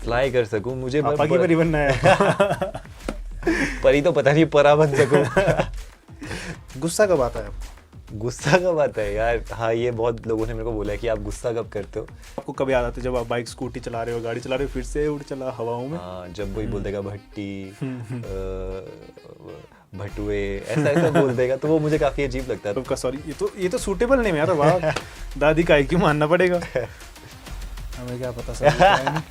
Fly कर सकूं, मुझे पापा की परी बनना है। परी तो पता नहीं, परा बन सकूं। गुस्सा कब आता है आपको? गुस्सा कब आता है यार? हाँ, ये बहुत लोगों ने मेरे को बोला है कि आप गुस्सा कब करते हो। आपको कब याद आता है जब आप बाइक स्कूटी चला रहे हो, गाड़ी चला रहे हो, फिर से उड़ चला हवाओं में? हाँ, जब कोई बोल देगा भट्टी, भटुए, ऐसा ऐसा बोल देगा तो वो मुझे काफी अजीब लगता है। तो सॉरी, ये तो सूटेबल नहीं यार। वाह, दादी का क्यों मानना पड़ेगा, हमें क्या पता सब।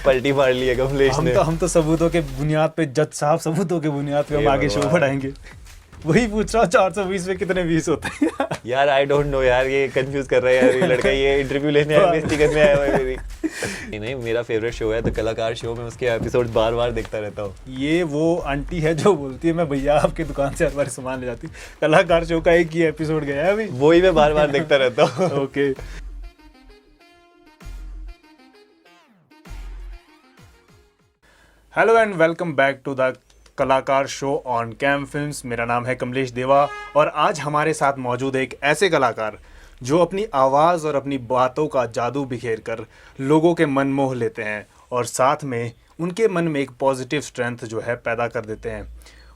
पलटी मार ली है कमलेश ने। हम तो सबूतों के बुनियाद पे, जज साहब सबूतों के बुनियाद पे हम आगे शो बढ़ाएंगे। वही पूछ रहा हूँ, 420 में कितने 20 होते हैं? यार आई डोंट नो यार, ये कंफ्यूज कर रहा है यार ये लड़का। ये इंटरव्यू लेने आया, बेइज्जती करने आया हुआ है मेरी। नहीं, मेरा फेवरेट शो है द कलाकार शो। में उसके एपिसोड बार बार देखता रहता हूँ। ये वो आंटी है जो बोलती है मैं भैया आपकी दुकान से हर बार सामान ले जाती हूँ। कलाकार शो का एक ही एपिसोड गया है अभी, वो ही मैं बार बार देखता रहता हूँ। Okay. Hello and welcome back to the Kalakar show on Cam Films. मेरा नाम है कमलेश देवा और आज हमारे साथ मौजूद है एक ऐसे कलाकार जो अपनी आवाज़ और अपनी बातों का जादू बिखेर कर लोगों के मन मोह लेते हैं और साथ में उनके मन में एक पॉजिटिव स्ट्रेंथ जो है पैदा कर देते हैं।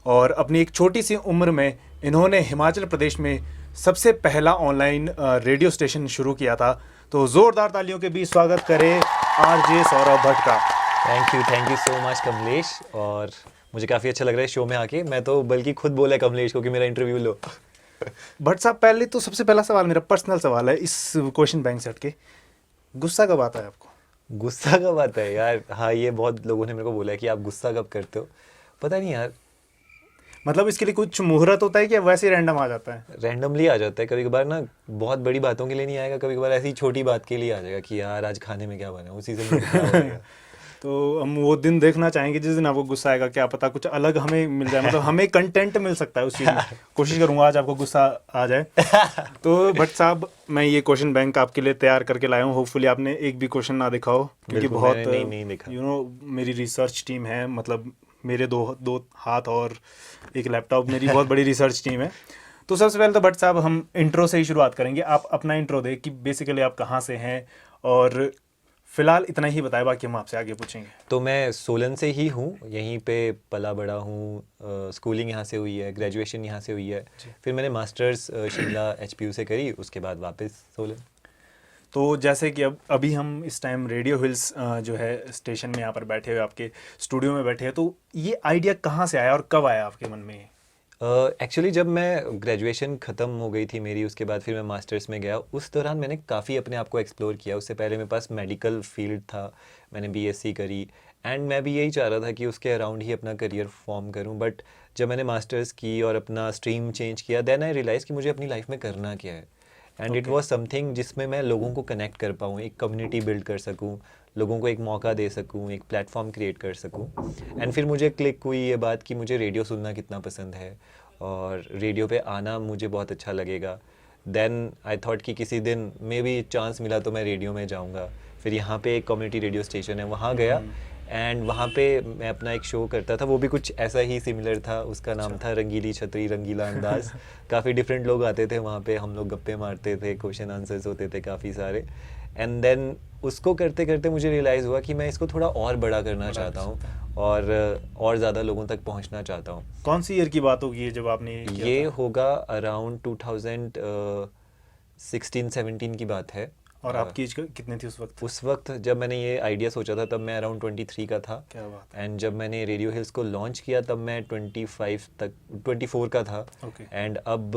और अपनी एक छोटी सी उम्र में इन्होंने हिमाचल प्रदेश में सबसे पहला ऑनलाइन रेडियो स्टेशन शुरू किया था। तो ज़ोरदार तालियों के बीच स्वागत करें आरजे सौरभ भट्ट का। Thank you so much Kamlesh. और मुझे काफ़ी अच्छा लग रहा है शो में आके। मैं तो बल्कि खुद बोला कमलेश को कि मेरा इंटरव्यू लो। भट्ट साहब, पहले तो सबसे पहला सवाल मेरा पर्सनल सवाल है इस क्वेश्चन बैंक से हटके, गुस्सा कब आता है आपको? गुस्सा कब आता है यार? हाँ, ये बहुत लोगों ने मेरे को बोला है कि आप गुस्सा कब करते हो। पता नहीं यार, मतलब इसके लिए कुछ मुहूर्त होता है कि वैसे ही रैंडम आ जाता है? रैंडमली आ जाता है। कभी कभार ना बहुत बड़ी बातों के लिए नहीं आएगा, कभी कभार ऐसी छोटी बात के लिए आ जाएगा कि यार आज खाने में क्या बना, उसी से मूड खराब हो जाएगा। तो हम वो दिन देखना चाहेंगे जिस दिन आपको गुस्सा आएगा, क्या पता कुछ अलग हमें मिल जाए, मतलब हमें कंटेंट मिल सकता है उस चीज़ में। कोशिश करूंगा आज आपको गुस्सा आ जाए। तो भट्ट साहब, मैं ये क्वेश्चन बैंक आपके लिए तैयार करके लाया हूँ। होपफुली आपने एक भी क्वेश्चन ना देखा हो, क्योंकि बहुत नहीं देखा। मेरी रिसर्च टीम है, मतलब मेरे दो हाथ और एक लैपटॉप, मेरी बहुत बड़ी रिसर्च टीम है। तो सबसे पहले तो भट्ट साहब हम इंट्रो से ही शुरुआत करेंगे। आप अपना इंट्रो दें कि बेसिकली आप कहाँ से हैं, और फिलहाल इतना ही बताए, बाकी हम आपसे आगे पूछेंगे। तो मैं सोलन से ही हूँ, यहीं पे पला बड़ा हूँ। स्कूलिंग यहाँ से हुई है, ग्रेजुएशन यहाँ से हुई है, फिर मैंने मास्टर्स शिमला HPU से करी, उसके बाद वापस सोलन। तो जैसे कि अभी हम इस टाइम रेडियो हिल्स जो है स्टेशन में यहाँ पर बैठे हुए, आपके स्टूडियो में बैठे हैं, तो ये आइडिया कहाँ से आया और कब आया आपके मन में? एक्चुअली जब मैं ग्रेजुएशन ख़त्म हो गई थी मेरी, उसके बाद फिर मैं मास्टर्स में गया। उस दौरान मैंने काफ़ी अपने आप को एक्सप्लोर किया। उससे पहले मेरे पास मेडिकल फील्ड था, मैंने BSc करी, एंड मैं भी यही चाह रहा था कि उसके अराउंड ही अपना करियर फॉर्म करूं। बट जब मैंने मास्टर्स की और अपना स्ट्रीम चेंज किया, देन आई रियलाइज़ कि मुझे अपनी लाइफ में करना क्या है। एंड इट वाज समथिंग जिसमें मैं लोगों को कनेक्ट कर पाऊँ, एक कम्युनिटी बिल्ड कर सकूँ, लोगों को एक मौका दे सकूँ, एक प्लेटफॉर्म क्रिएट कर सकूँ। एंड फिर मुझे क्लिक हुई ये बात कि मुझे रेडियो सुनना कितना पसंद है और रेडियो पे आना मुझे बहुत अच्छा लगेगा। देन आई थॉट कि किसी दिन मे भी चांस मिला तो मैं रेडियो में जाऊंगा। फिर यहाँ पे एक कम्युनिटी रेडियो स्टेशन है, वहाँ गया, एंड वहाँ पे मैं अपना एक शो करता था। वो भी कुछ ऐसा ही सिमिलर था, उसका नाम था रंगीली छतरी रंगीला अंदाज। काफ़ी डिफरेंट लोग आते थे वहाँ पे, हम लोग गप्पे मारते थे, क्वेश्चन आंसर्स होते थे काफ़ी सारे। एंड देन उसको करते करते मुझे रियलाइज़ हुआ कि मैं इसको थोड़ा और बड़ा करना चाहता हूँ और ज़्यादा लोगों तक पहुँचना चाहता हूँ। कौन सी ईयर की बात होगी जब आपने ये होगा अराउंड 2016-17 की बात है। और आपकी एज कितनी थी उस वक्त? उस वक्त जब मैंने ये आइडिया सोचा था तब मैं अराउंड 23 का था। क्या बात। एंड जब मैंने रेडियो हिल्स को लॉन्च किया तब मैं 24 का था। एंड अब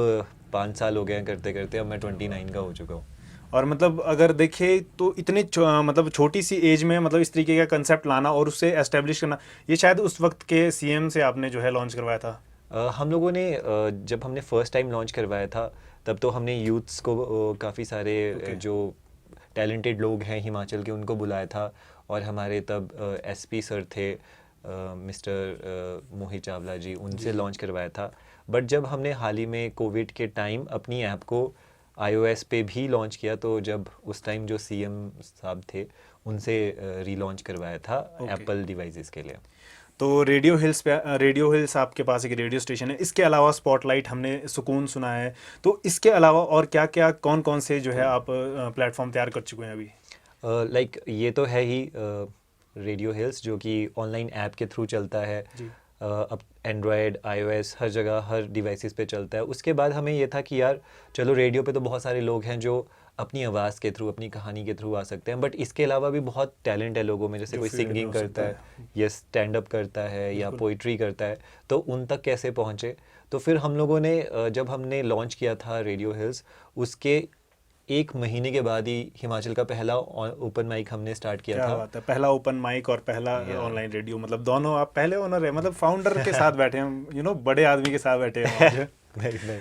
5 साल हो गए हैं करते करते, अब मैं 29 का हो चुका हूँ। और मतलब अगर देखें तो इतने मतलब छोटी सी एज में मतलब इस तरीके का कंसेप्ट लाना और उससे एस्टेब्लिश करना, ये शायद उस वक्त के CM से आपने जो है लॉन्च करवाया था? हम लोगों ने जब हमने फर्स्ट टाइम लॉन्च करवाया था तब तो हमने यूथ्स को काफ़ी सारे जो टैलेंटेड लोग हैं हिमाचल के उनको बुलाया था। और हमारे तब SP सर थे, मिस्टर मोहित चावला जी, उनसे लॉन्च करवाया था। बट जब हमने हाल ही में कोविड के टाइम अपनी ऐप को iOS पे भी लॉन्च किया, तो जब उस टाइम जो CM साहब थे उनसे रीलॉन्च करवाया था एप्पल डिवाइसेस के लिए। तो रेडियो हिल्स आपके पास एक रेडियो स्टेशन है, इसके अलावा स्पॉटलाइट हमने सुकून सुना है, तो इसके अलावा और क्या क्या कौन कौन से जो है आप प्लेटफॉर्म तैयार कर चुके हैं अभी? लाइक ये तो है ही रेडियो हिल्स, जो कि ऑनलाइन ऐप के थ्रू चलता है। जी। अब एंड्रॉयड, iOS हर जगह हर डिवाइसेस पे चलता है। उसके बाद हमें ये था कि यार चलो रेडियो पे तो बहुत सारे लोग हैं जो अपनी आवाज़ के थ्रू, अपनी कहानी के थ्रू आ सकते हैं, बट इसके अलावा भी बहुत टैलेंट है लोगों में, जैसे जो कोई फील्ड में सिंगिंग हो करता सकता है या स्टैंड अप करता है या बिल्कुल। पोइट्री करता है, तो उन तक कैसे पहुँचे। तो फिर हम लोगों ने जब हमने लॉन्च किया था रेडियो हिल्स, उसके 1 महीने के बाद ही हिमाचल का पहला ओपन माइक हमने स्टार्ट किया क्या था। बात है, पहला ओपन माइक और पहला या ऑनलाइन रेडियो, मतलब दोनों आप पहले ओनर है, मतलब फाउंडर के साथ बैठे हैं, बड़े आदमी के साथ बैठे हैं वहाँ पे। नहीं,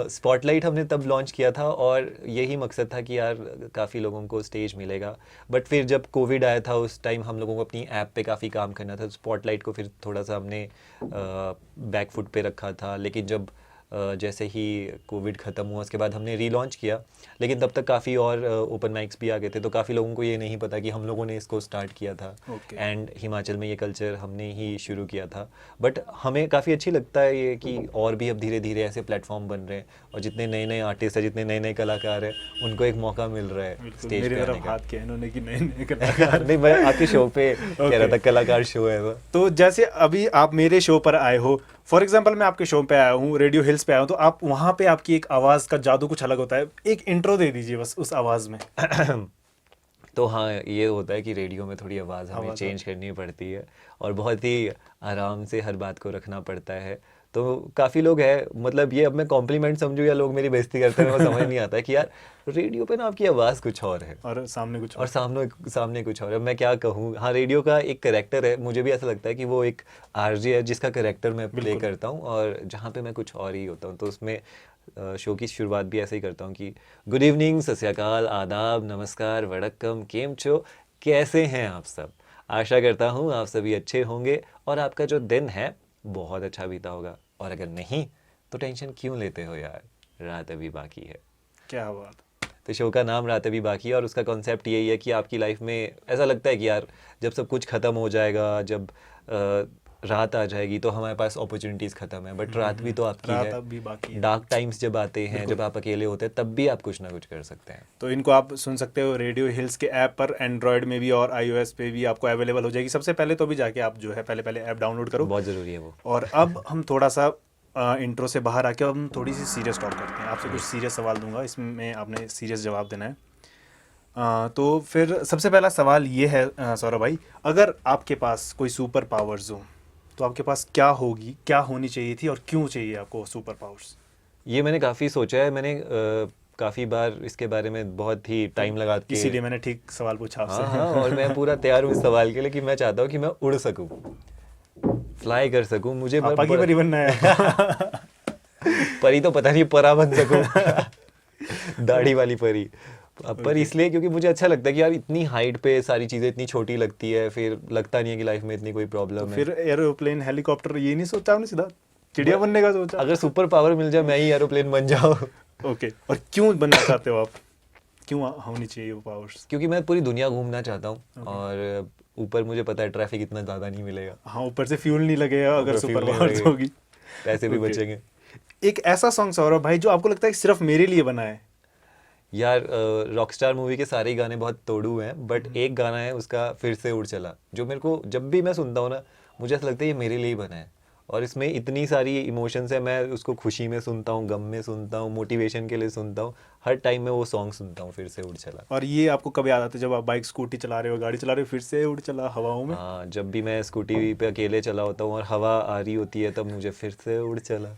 स्पॉटलाइट हमने तब लॉन्च किया था और यही मकसद था कि यार काफ़ी लोगों को स्टेज मिलेगा। बट फिर जब कोविड आया था उस टाइम हम लोगों को अपनी ऐप पे काफ़ी काम करना था, तो स्पॉटलाइट को फिर थोड़ा सा हमने बैक फुट पे रखा था। लेकिन जब जैसे ही कोविड ख़त्म हुआ उसके बाद हमने रीलॉन्च किया, लेकिन तब तक काफ़ी और ओपन माइक्स भी आ गए थे, तो काफ़ी लोगों को ये नहीं पता कि हम लोगों ने इसको स्टार्ट किया था। ओके। एंड हिमाचल में ये कल्चर हमने ही शुरू किया था। बट हमें काफ़ी अच्छी लगता है ये कि और भी अब धीरे धीरे ऐसे प्लेटफॉर्म बन रहे हैं, और जितने नए नए आर्टिस्ट हैं, जितने नए नए कलाकार हैं, उनको एक मौका मिल रहा है बिल्कुल, स्टेज मेरी पे आने तरफ का। हाथ किया इन्होंने कि नए नए कलाकार। नहीं, मैं आपके शो पे कह रहा था, कलाकार शो है वो। तो जैसे अभी आप मेरे शो पर आए हो, फॉर एग्जांपल मैं आपके शो पे आया हूँ, रेडियो हिल्स पे आया हूँ, तो आप वहाँ पे आपकी एक आवाज़ का जादू कुछ अलग होता है। एक इंट्रो दे दीजिए बस उस आवाज़ में। तो हाँ, ये होता है कि रेडियो में थोड़ी आवाज़ हमें आवाज़ चेंज करनी पड़ती है और बहुत ही आराम से हर बात को रखना पड़ता है। तो काफ़ी लोग हैं, मतलब ये अब मैं कॉम्प्लीमेंट समझूँ या लोग मेरी बेइज्जती करते हैं, मेरे को समझ नहीं आता है कि यार रेडियो पे ना आपकी आवाज़ कुछ और है और सामने कुछ और सामने कुछ और है। मैं क्या कहूँ, हाँ रेडियो का एक करेक्टर है, मुझे भी ऐसा लगता है कि वो एक आरजे है जिसका करेक्टर मैं प्ले बिल्कुल। करता हूँ, और जहाँ पे मैं कुछ और ही होता हूँ। तो उसमें शो की शुरुआत भी ऐसे ही करता हूँ कि गुड इवनिंग, सत श्री अकाल, आदाब, नमस्कार, वड़क्कम, केम छो, कैसे हैं आप सब। आशा करता हूँ आप सभी अच्छे होंगे और आपका जो दिन है बहुत अच्छा बीता होगा, और अगर नहीं तो टेंशन क्यों लेते हो यार, रात अभी बाकी है। क्या बात। तो शो का नाम रात अभी बाकी है, और उसका कॉन्सेप्ट यही है कि आपकी लाइफ में ऐसा लगता है कि यार जब सब कुछ ख़त्म हो जाएगा, जब रात आ जाएगी तो हमारे पास अपॉर्चुनिटीज़ ख़त्म है, बट रात भी तो आपकी रात है। अब भी बाकी है। डार्क टाइम्स जब आते हैं, बिल्कुल। जब आप अकेले होते हैं, तब भी आप कुछ ना कुछ कर सकते हैं। तो इनको आप सुन सकते हो रेडियो हिल्स के ऐप पर, एंड्रॉयड में भी और iOS पे भी आपको अवेलेबल हो जाएगी। सबसे पहले तो भी जाके आप जो है पहले ऐप डाउनलोड करो। बहुत ज़रूरी है वो। और अब हम थोड़ा सा इंट्रो से बाहर आके अब हम थोड़ी सी सीरियस टॉक करते हैं। आपसे कुछ सीरियस सवाल दूंगा, इसमें आपने सीरियस जवाब देना है। तो फिर सबसे पहला सवाल ये है सौरभ भाई, अगर आपके पास कोई सुपर पावर्स हो तो आपके पास क्या होगी, क्या होनी चाहिए थी और क्यों चाहिए आपको सुपर पावर्स? ये मैंने काफ़ी सोचा है, मैंने काफ़ी बार इसके बारे में बहुत ही टाइम लगा के। इसीलिए मैंने ठीक सवाल पूछा आपसे। हाँ हाँ, और मैं पूरा तैयार हूँ इस सवाल के लिए कि मैं चाहता हूँ कि मैं उड़ सकूँ, फ्लाई कर सकूँ। मुझे पापा की परी बनना है। परी तो पता नहीं, परा बन सकूँ दाढ़ी वाली परी। पर इसलिए क्योंकि मुझे अच्छा लगता है कि यार इतनी हाइट पे सारी चीज़ें इतनी छोटी लगती है, फिर लगता नहीं है कि लाइफ में इतनी कोई प्रॉब्लम है। फिर एरोप्लेन, हेलीकॉप्टर ये नहीं सोचा आपने, सीधा चिड़िया बनने का सोचा? अगर सुपर पावर मिल जाए, मैं ही एरोप्लेन बन जाऊँ। ओके, और क्यों बनना चाहते हो आप? क्यों होनी चाहिए वो पावर्स? क्योंकि मैं पूरी दुनिया घूमना चाहता हूँ, और ऊपर मुझे पता है ट्रैफिक इतना ज़्यादा नहीं मिलेगा। हाँ, ऊपर से फ्यूल नहीं लगेगा अगर ऊपर सुपर fuel नहीं पावर्स लगेगा, होगी। पैसे भी Okay. बचेंगे। एक ऐसा सॉन्ग सौरभ भाई जो आपको लगता है कि सिर्फ मेरे लिए बना है? यार रॉकस्टार मूवी के सारे ही गाने बहुत तोड़ू हैं, बट एक गाना है उसका, फिर से उड़ चला, जो मेरे को जब भी मैं सुनता हूँ ना, मुझे ऐसा लगता है ये मेरे लिए ही बना है। और इसमें इतनी सारी इमोशंस है, मैं उसको खुशी में सुनता हूँ, गम में सुनता हूँ, मोटिवेशन के लिए सुनता हूँ, हर टाइम में वो सॉन्ग सुनता हूँ, फिर से उड़ चला। और ये आपको कब याद आता है जब आप बाइक स्कूटी चला रहे हो, गाड़ी चला रहे हो, फिर से उड़ चला हवाओं में? हाँ, जब भी मैं स्कूटी पे अकेले चला होता हूँ और हवा आ रही होती है, तब मुझे फिर से उड़ चला।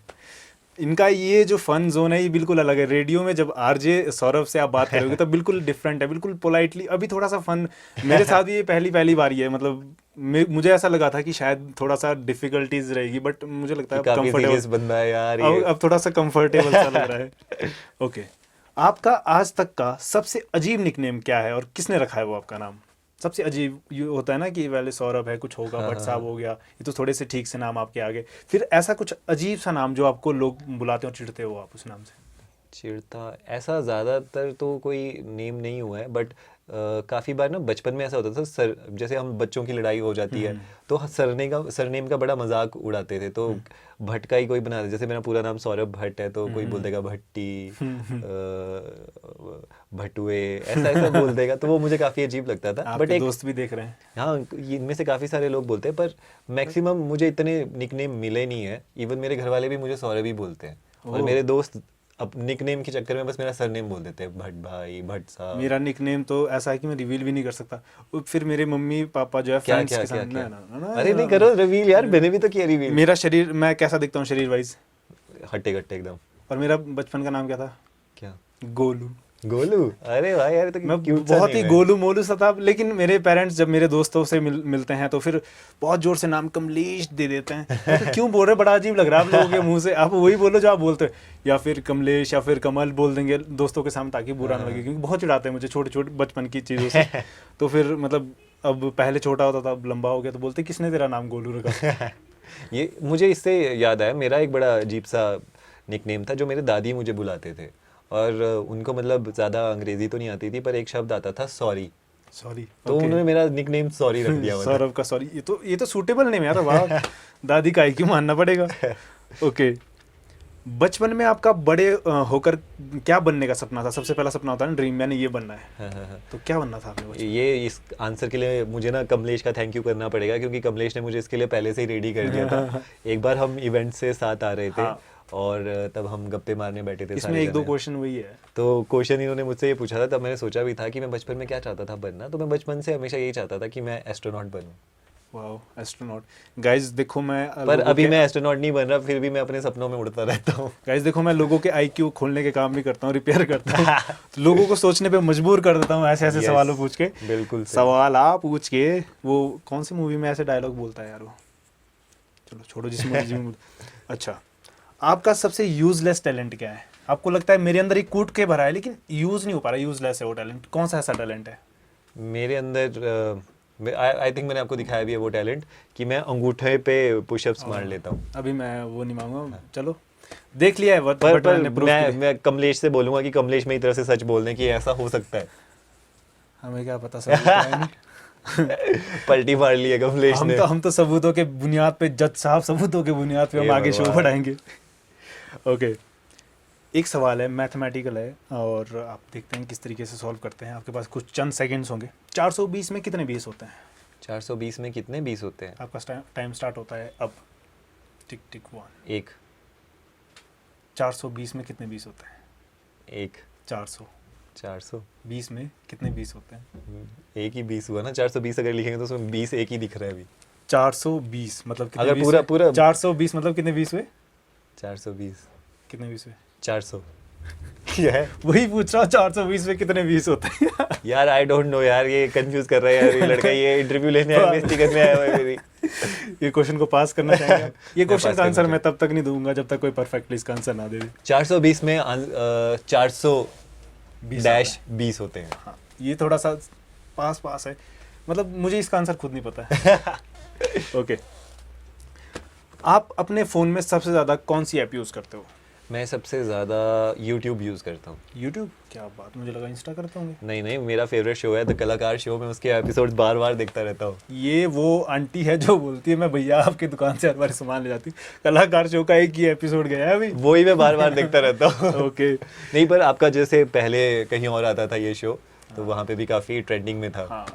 इनका ये जो फन जोन है ये बिल्कुल अलग है। रेडियो में जब आरजे सौरभ से आप बात करोगे तो बिल्कुल डिफरेंट है, बिल्कुल पोलाइटली। अभी थोड़ा सा फन मेरे साथ भी ये पहली बार ही है, मतलब मुझे ऐसा लगा था कि शायद थोड़ा सा डिफिकल्टीज रहेगी, बट मुझे लगता है काफी सीरियस कंफर्टेबल। बंदा है यार ये। अब थोड़ा सा कंफर्टेबल सा लग रहा है। ओके, आपका आज तक का सबसे अजीब निकनेम क्या है और किसने रखा है वो आपका नाम? सबसे अजीब ये होता है ना कि पहले सौरभ है, कुछ होगा, भट्ट साहब हो गया, ये तो थोड़े से ठीक से नाम आपके आगे, फिर ऐसा कुछ अजीब सा नाम जो आपको लोग बुलाते हो, चिढ़ते हो आप उस नाम से? चिढ़ता ऐसा ज़्यादातर तो कोई नेम नहीं हुआ है, बट काफ़ी बार ना बचपन में ऐसा होता था सर, जैसे हम बच्चों की लड़ाई हो जाती है तो सरनेम का बड़ा मजाक उड़ाते थे। तो भट्ट का ही कोई बना, जैसे मेरा पूरा नाम सौरभ भट्ट है तो कोई बोल देगा भट्टी, भटुए, ऐसा ऐसा बोल देगा, तो वो मुझे काफ़ी अजीब लगता था। बट एक दोस्त भी देख रहे हैं। हाँ, इनमें से काफ़ी सारे लोग बोलते हैं, पर मैक्सिमम मुझे इतने निकनेम मिले नहीं है। इवन मेरे घर वाले भी मुझे सौरभ ही बोलते हैं, और मेरे दोस्त अब निकनेम के चक्कर में बस मेरा सरनेम बोल देते हैं, भट्ट भाई, भट्ट साहब। मेरा निकनेम तो ऐसा है कि मैं रिवील भी नहीं कर सकता। फिर मेरे मम्मी पापा जो है क्या फ्रेंड्स क्या के क्या साथ क्या? अरे नहीं करो रिवील यार, मैंने भी तो किया रिवील। मेरा शरीर, मैं कैसा दिखता हूँ शरीर वाइज? हट्टे कट्टे एकदम। और मेरा बचपन का नाम क्या था? क्या? गोलू। गोलू? अरे भाई यार, तो मैं क्यूट सा बहुत ही name है। गोलू मोलू सा था। लेकिन मेरे पेरेंट्स जब मेरे दोस्तों से मिलते हैं तो फिर बहुत जोर से नाम कमलेश दे देते हैं। तो क्यों बोल रहे, बड़ा अजीब लग रहा है आप लोगों के मुंह से। आप वही बोलो जो आप बोलते हो, या फिर कमलेश या फिर कमल बोल देंगे दोस्तों के सामने, ताकि बुरा ना लगे, क्योंकि बहुत चिढ़ाते हैं मुझे छोटे छोटे बचपन की चीज़ों से। तो फिर मतलब अब पहले छोटा होता था, अब लंबा हो गया तो बोलते किसने तेरा नाम गोलू रखा? ये मुझे इससे याद आया, मेरा एक बड़ा अजीब सा निकनेम था जो मेरे दादी मुझे बुलाते थे, और उनको मतलब ज़्यादा अंग्रेजी तो नहीं आती थी, पर एक शब्द आता था सॉरी। सॉरी। तो उन्होंने मेरा निकनेम सॉरी रख दिया हुआ था। सौरभ का सॉरी, ये तो सूटेबल नेम है यार। वाह, दादी का IQ मानना पड़ेगा। ओके, बचपन में आपका बड़े होकर क्या बनने का सपना था? सबसे पहला सपना होता है ना, ड्रीम, मैंने ये बनना है। तो क्या बनना था आपने बचपन में? ये इस आंसर के लिए मुझे ना कमलेश का थैंक यू करना पड़ेगा, क्योंकि कमलेश ने मुझे इसके लिए पहले से ही रेडी कर दिया था। एक बार हम इवेंट से साथ आ रहे थे, हाँ। और तब हम गप्पे मारने बैठे थे। इसमें एक दो क्वेश्चन वही है। तो क्वेश्चन इन्होंने मुझसे ये पूछा था, तब मैंने सोचा भी था कि मैं बचपन में क्या चाहता था बनना। तो मैं बचपन से हमेशा यही चाहता था कि मैं एस्ट्रोनॉट बनूं। Wow, astronaut. गाइस देखो, मैं पर अभी मैं एस्ट्रोनॉट नहीं बन रहा, फिर भी मैं अपने सपनों में उड़ता रहता हूँ। गाइस देखो, मैं लोगों के IQ खोलने के काम भी करता हूँ, रिपेयर करता हूँ। तो लोगों को सोचने पे मजबूर कर देता हूँ ऐसे ऐसे सवालों पूछ के। बिल्कुल सवाल आप पूछ के। वो कौन सी मूवी में ऐसे डायलॉग बोलता है यार वो? चलो छोड़ो, जिस मूवी। अच्छा, आपका सबसे यूजलेस टैलेंट क्या है? आपको लगता है मेरे अंदर ही कूट के भरा है लेकिन यूज नहीं हो पा रहा, यूजलेस है वो टैलेंट, कौन सा ऐसा टैलेंट है? मेरे अंदर आई थिंक मैंने आपको दिखाया भी है वो टैलेंट, कि मैं अंगूठे पे पुशअप्स मार लेता हूँ। अभी मैं वो नहीं मांगूंगा, चलो देख लिया है। पर मैं कमलेश से बोलूंगा कि कमलेश मेरी तरफ से सच बोल दें कि ऐसा हो सकता है। हमें क्या पता सब। पलटी मार ली है कमलेश ने। हम तो सबूतों के बुनियाद पे, जज साहब सबूतों के बुनियाद पे हम आगे शो बढ़ाएंगे। ओके, एक सवाल है, मैथमेटिकल है, और आप देखते हैं किस तरीके से सॉल्व करते हैं। आपके पास कुछ चंद सेकंड्स होंगे। 420 में कितने 20 होते हैं? 420 में कितने 20 होते हैं? आपका टाइम स्टार्ट होता है अब। टिक टिक 1। एक। 420 में कितने 20 होते हैं? एक। 400। 420 में कितने 20 होते हैं? एक ही 20 हुआ ना। 420 अगर लिखेंगे तो उसमें 20 एक ही दिख रहा है अभी। 420 मतलब कितने अगर 20 पूरा हुए? पूरा 420 मतलब कितने 20 हुए? 420 कितने 20 हुए? 400 क्या है? वही पूछ रहा हूँ, 420 में कितने 20 होते हैं? यार आई डोंट नो यार, ये कंफ्यूज कर रहा है यार ये लड़का। ये इंटरव्यू लेने आया, बेइज्जती करने आया हुआ है मेरी। ये क्वेश्चन को पास करना चाहेंगे आप? ये क्वेश्चन पास का आंसर करना मैं तब तक नहीं दूंगा जब तक कोई परफेक्टली इसका आंसर ना दे दे। 420 में 400 डैश 20 होते हैं। हाँ, ये थोड़ा सा पास है, मतलब मुझे इसका आंसर खुद नहीं पता है। ओके, आप अपने फ़ोन में सबसे ज़्यादा कौन सी ऐप यूज़ करते हो? मैं सबसे ज़्यादा YouTube यूज़ करता हूँ। YouTube? क्या बात, मुझे लगा इंस्टा करते होंगे। नहीं, मेरा फेवरेट शो है द कलाकार शो। में उसके एपिसोड्स बार बार देखता रहता हूँ। ये वो आंटी है जो बोलती है मैं भैया आपकी दुकान से हर बार सामान ले जाती हूँ। कलाकार शो का एक ही एपिसोड गया है अभी, वही मैं बार बार देखता रहता हूँ। ओके। नहीं, पर आपका जैसे पहले कहीं और आता था ये शो, तो वहाँ पे भी काफ़ी ट्रेंडिंग में था। हाँ,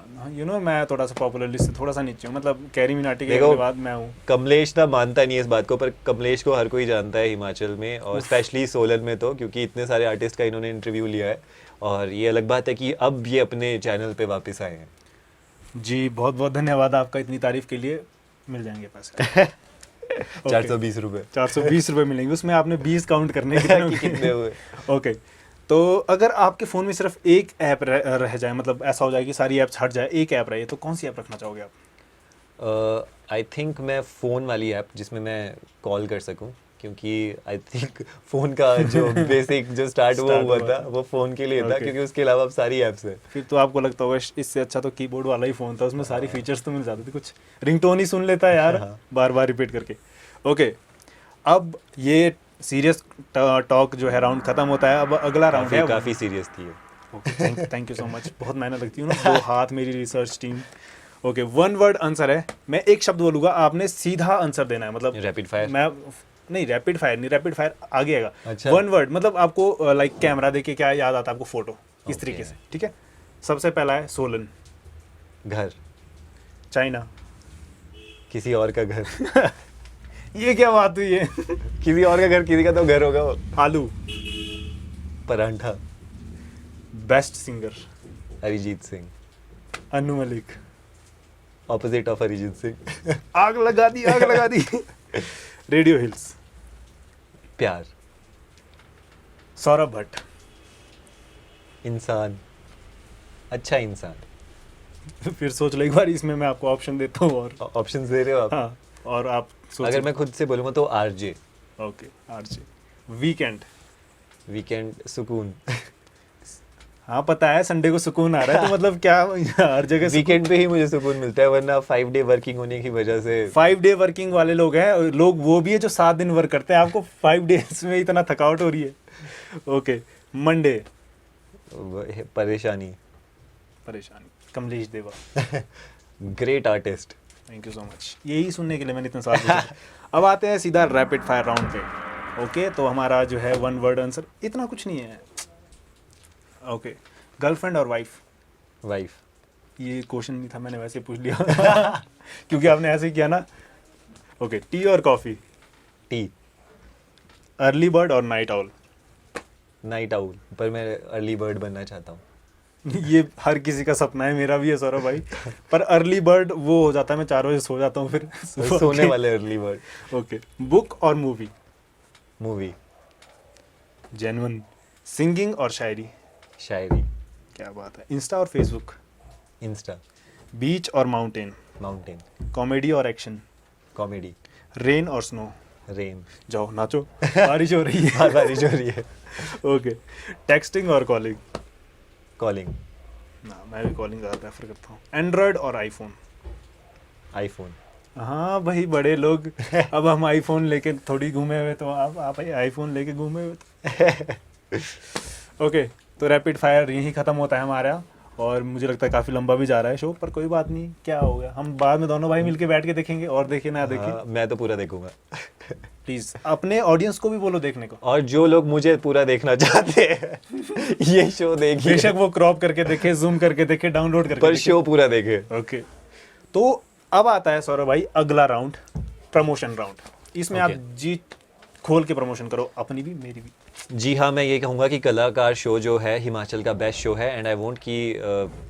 मैं थोड़ा सा पॉपुलर लिस्ट से थोड़ा सा नीचे हूँ, मतलब कैरी मिनाटी के देखो, बाद मैं हूँ। कमलेश ना मानता नहीं है इस बात को, पर कमलेश को हर कोई जानता है हिमाचल में, और स्पेशली सोलन में, तो क्योंकि इतने सारे आर्टिस्ट का इन्होंने इंटरव्यू लिया है। और ये अलग बात है कि अब ये अपने चैनल पे वापस आए हैं। जी, बहुत बहुत धन्यवाद आपका इतनी तारीफ के लिए। मिल जाएंगे पैसे। 420 रुपये। 420 रुपये मिलेंगे, उसमें आपने 20 काउंट करने कि कितने हुए। ओके, तो अगर आपके फ़ोन में सिर्फ एक ऐप रह जाए, मतलब ऐसा हो जाए कि सारी ऐप्स हट जाए, एक ऐप रहे, तो कौन सी ऐप रखना चाहोगे आप? आई थिंक मैं फ़ोन वाली ऐप जिसमें मैं कॉल कर सकूं, क्योंकि आई थिंक फ़ोन का जो बेसिक जो स्टार्ट हुआ था वो फ़ोन के लिए था, क्योंकि उसके अलावा अब सारी ऐप्स है। फिर तो आपको लगता होगा इससे अच्छा तो कीबोर्ड वाला ही फ़ोन था, उसमें सारी फीचर्स तो मिल जाते थे, कुछ रिंगटोन ही सुन लेता है यार बार बार रिपीट करके। ओके, अब ये सीरियस टॉक जो है राउंड खत्म होता है, अब अगला राउंड है। काफ़ी सीरियस थी। Okay, thank you so much. बहुत मेहनत लगती है ना, 2 हाथ मेरी research team. Okay, 1 word answer है, मैं एक शब्द बोलूंगा, आपने सीधा आंसर देना है, मतलब रैपिड फायर। मैं नहीं, रैपिड फायर नहीं, रैपिड फायर आगे आएगा। अच्छा। 1 वर्ड मतलब आपको लाइक कैमरा देख के क्या याद आता है आपको, फोटो, इस Okay. तरीके से, ठीक है। सबसे पहला है सोलन, घर, चाइना। किसी और का घर। ये क्या बात हुई है? किसी और का घर, किसी का तो घर होगा वो। आलू। Paratha, best singer, Arijit Singh, Anu Malik. Opposite of Arijit Singh. आग लगा दी, आग लगा दी। रेडियो हिल्स, प्यार, सौरभ भट्ट, इंसान, अच्छा इंसान। फिर सोच लो एक बार, इसमें मैं आपको ऑप्शन देता हूँ और ऑप्शंस दे रहे हो आप? हाँ, और आप सोच। अगर मैं खुद से बोलूँगा तो RJ. Okay, RJ. Weekend, weekend, सुकून। हाँ पता है संडे को सुकून आ रहा है, तो मतलब क्या हर जगह वीकेंड पे ही मुझे सुकून मिलता है, वरना 5 डे वर्किंग होने की वजह से। 5 डे वर्किंग वाले लोग हैं, और लोग वो भी है जो 7 दिन वर्क करते हैं, आपको 5 डेज में इतना थकावट हो रही है। ओके, मंडे, परेशानी। परेशानी, कमलेश देवा। Great artist. Thank you so much, यही सुनने के लिए मैंने इतने साल पूछा। अब आते हैं सीधा रैपिड फायर राउंड पे। ओके, तो हमारा जो है 1 वर्ड आंसर, इतना कुछ नहीं है। ओके, गर्लफ्रेंड और वाइफ। वाइफ। ये क्वेश्चन नहीं था, मैंने वैसे पूछ लिया क्योंकि आपने ऐसे ही किया ना। ओके, टी और कॉफी। टी। अर्ली बर्ड और नाइट आउल। नाइट आउल, पर मैं अर्ली बर्ड बनना चाहता हूँ। ये हर किसी का सपना है, मेरा भी है सौरभ भाई। पर अर्ली बर्ड वो हो जाता है, मैं 4 बजे सो जाता हूँ फिर सोने वाले अर्ली बर्ड। ओके, बुक और मूवी। मूवी। जेन्युइन। सिंगिंग और शायरी। शायरी। क्या बात है। इंस्टा और फेसबुक। इंस्टा। बीच और माउंटेन। माउंटेन। कॉमेडी और एक्शन। कॉमेडी। रेन और स्नो। रेन। जाओ नाचो, बारिश हो रही है। बारिश हो रही है। ओके, टेक्सटिंग और कॉलिंग। कॉलिंग। ना, मैं भी कॉलिंग ज़्यादा प्रेफर करता हूँ। एंड्रॉयड और आईफोन। आईफोन। हाँ भाई, बड़े लोग अब हम आईफोन लेके थोड़ी घूमे हुए, तो आप भाई आईफोन लेके घूमे हुए तो। ओके, तो रैपिड फायर यहीं ख़त्म होता है हमारा, और मुझे लगता है काफ़ी लंबा भी जा रहा है शो, पर कोई बात नहीं, क्या हो गया, हम बाद में दोनों भाई मिलके बैठ के देखेंगे, और देखिए ना देखिए। हाँ, मैं तो पूरा देखूंगा। प्लीज़ अपने ऑडियंस को भी बोलो देखने को, और जो लोग मुझे पूरा देखना चाहते हैं ये शो देखिए। बेशक वो क्रॉप करके देखे, जूम करके देखे, डाउनलोड करके पर देखे। शो पूरा देखे। ओके, तो अब आता है सौरभ भाई अगला राउंड, प्रमोशन राउंड। इसमें आप Okay. जी खोल के प्रमोशन करो, अपनी भी मेरी भी। जी हाँ, मैं ये कहूँगा कि कलाकार शो जो है हिमाचल का बेस्ट शो है, एंड आई वांट कि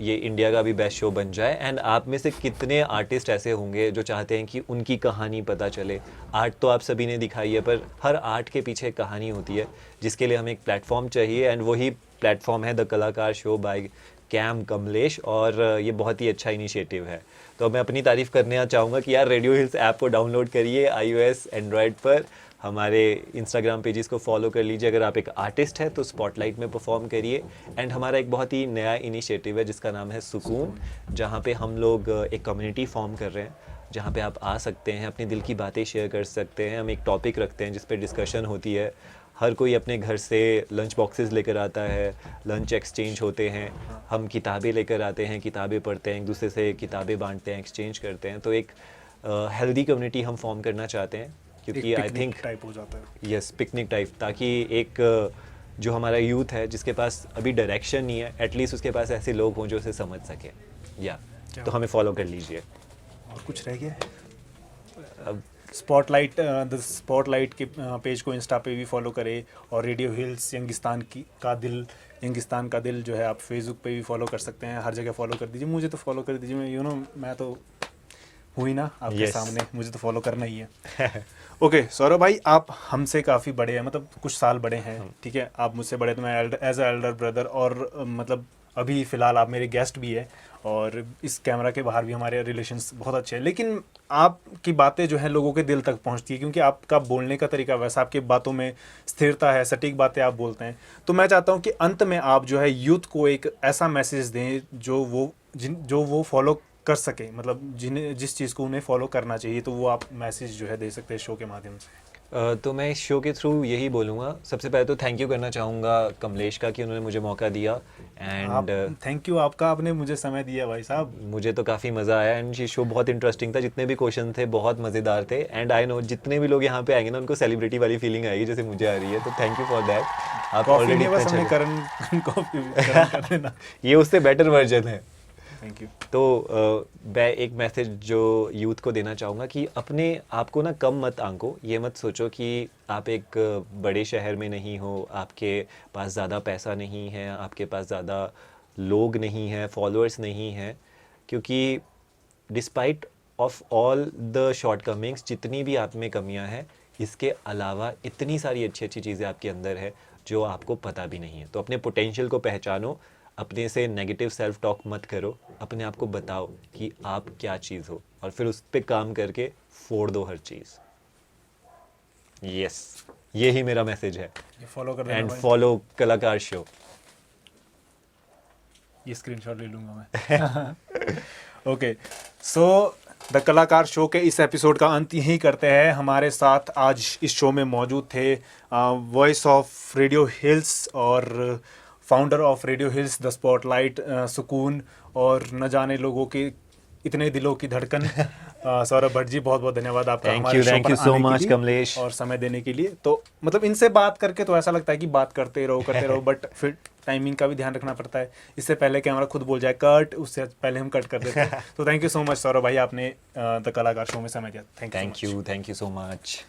ये इंडिया का भी बेस्ट शो बन जाए। एंड आप में से कितने आर्टिस्ट ऐसे होंगे जो चाहते हैं कि उनकी कहानी पता चले। आर्ट तो आप सभी ने दिखाई है, पर हर आर्ट के पीछे एक कहानी होती है, जिसके लिए हमें एक प्लेटफॉर्म चाहिए, एंड वही प्लेटफॉर्म है the Kalakar show by cam Kamlesh. और ये बहुत ही अच्छा इनिशिएटिव है। तो मैं अपनी तारीफ़ करना चाहूँगा कि यार रेडियो हिल्स ऐप को डाउनलोड करिए iOS एंड्रॉयड पर, हमारे इंस्टाग्राम पेजेस को फॉलो कर लीजिए। अगर आप एक आर्टिस्ट है तो स्पॉटलाइट में परफॉर्म करिए। एंड हमारा एक बहुत ही नया इनिशिएटिव है जिसका नाम है सुकून, जहाँ पे हम लोग एक कम्युनिटी फॉर्म कर रहे हैं, जहाँ पे आप आ सकते हैं, अपने दिल की बातें शेयर कर सकते हैं। हम एक टॉपिक रखते हैं जिस पे डिस्कशन होती है। हर कोई अपने घर से लंच बॉक्सेस लेकर आता है, लंच एक्सचेंज होते हैं। हम किताबें लेकर आते हैं, किताबें पढ़ते हैं, एक दूसरे से किताबें बांटते हैं, एक्सचेंज करते हैं। तो एक हेल्दी कम्युनिटी हम फॉर्म करना चाहते हैं, क्योंकि आई थिंक टाइप हो जाता है। यस, पिकनिक टाइप, ताकि एक जो हमारा यूथ है जिसके पास अभी डायरेक्शन नहीं है, एटलीस्ट उसके पास ऐसे लोग हों जो उसे समझ सके। या तो हमें फॉलो कर लीजिए। और कुछ रह गया? अब स्पॉटलाइट, द स्पॉटलाइट के पेज को इंस्टा पे भी फॉलो करें, और रेडियो हिल्स यंगिस्तान का दिल जो है आप फेसबुक पे भी फॉलो कर सकते हैं। हर जगह फॉलो कर दीजिए, मुझे तो फॉलो कर दीजिए। मैं मैं तो हुई ना आपके Yes. सामने, मुझे तो फॉलो करना ही है। ओके सौरभ भाई, आप हमसे काफ़ी बड़े हैं, मतलब कुछ साल बड़े हैं, ठीक है। आप मुझसे बड़े, तो मैं एज अ एल्डर ब्रदर, और मतलब अभी फ़िलहाल आप मेरे गेस्ट भी हैं, और इस कैमरा के बाहर भी हमारे रिलेशंस बहुत अच्छे हैं। लेकिन आपकी बातें जो है लोगों के दिल तक पहुंचती है, क्योंकि आपका बोलने का तरीका वैसा, आपकी बातों में स्थिरता है, सटीक बातें आप बोलते हैं। तो मैं चाहता हूं कि अंत में आप जो है यूथ को एक ऐसा मैसेज दें जो वो फॉलो कर सके, मतलब जिस चीज़ को उन्हें फॉलो करना चाहिए, तो वो आप मैसेज जो है दे सकते हैं शो के माध्यम से। तो मैं इस शो के थ्रू यही बोलूँगा, सबसे पहले तो थैंक यू करना चाहूँगा कमलेश का कि उन्होंने मुझे मौका दिया आप एंड थैंक यू आपका, आपने मुझे समय दिया भाई साहब। मुझे तो काफ़ी मज़ा आया एंड ये शो बहुत इंटरेस्टिंग था, जितने भी क्वेश्चन थे बहुत मज़ेदार थे एंड आई नो जितने भी लोग यहाँ पे आएंगे ना उनको सेलिब्रिटी वाली फीलिंग आएगी जैसे मुझे आ रही है, तो थैंक यू फॉर दैट। आप कॉफी ऑलरेडी नहीं, बस इतने हमने अच्छे करण कॉफी करण कर देना। ये उससे बेटर वर्जन है। Thank you. तो मैं एक मैसेज जो यूथ को देना चाहूँगा कि अपने आप को ना कम मत आंको, ये मत सोचो कि आप एक बड़े शहर में नहीं हो, आपके पास ज़्यादा पैसा नहीं है, आपके पास ज़्यादा लोग नहीं हैं, फॉलोअर्स नहीं हैं, क्योंकि despite of all the shortcomings, जितनी भी आप में कमियां हैं, इसके अलावा इतनी सारी अच्छी अच्छी चीज़ें आपके अंदर है जो आपको पता भी नहीं है। तो अपने पोटेंशियल को पहचानो, अपने से नेगेटिव सेल्फ टॉक मत करो, अपने आप को बताओ कि आप क्या चीज़ हो और फिर उस पर काम करके फोड़ दो हर चीज़। यस, यही मेरा मैसेज है। ये फॉलो कर देना एंड भाई। फॉलो कलाकार शो। ये स्क्रीनशॉट ले लूंगा मैं। Okay, so the Kalakar show के इस एपिसोड का अंत यहीं करते हैं। हमारे साथ आज इस शो में मौजूद थे वॉइस ऑफ रेडियो हिल्स और founder of radio hills the spotlight सुकून, और न जाने लोगों की इतने दिलों की धड़कन सौरभ भट्ट जी, बहुत बहुत धन्यवाद आपका हमारे शो थैंक पर यू सो आने के मच लिए कमलेश। और समय देने के लिए। तो मतलब इनसे बात करके तो ऐसा लगता है कि बात करते रहो बट फिर टाइमिंग का भी ध्यान रखना पड़ता है। इससे पहले कैमरा खुद बोल जाए कट, उससे पहले हम कट कर देते हैं। तो thank you so much Saurabh भाई, आपने द कलाकार शो में समय दिया। Thank you so much.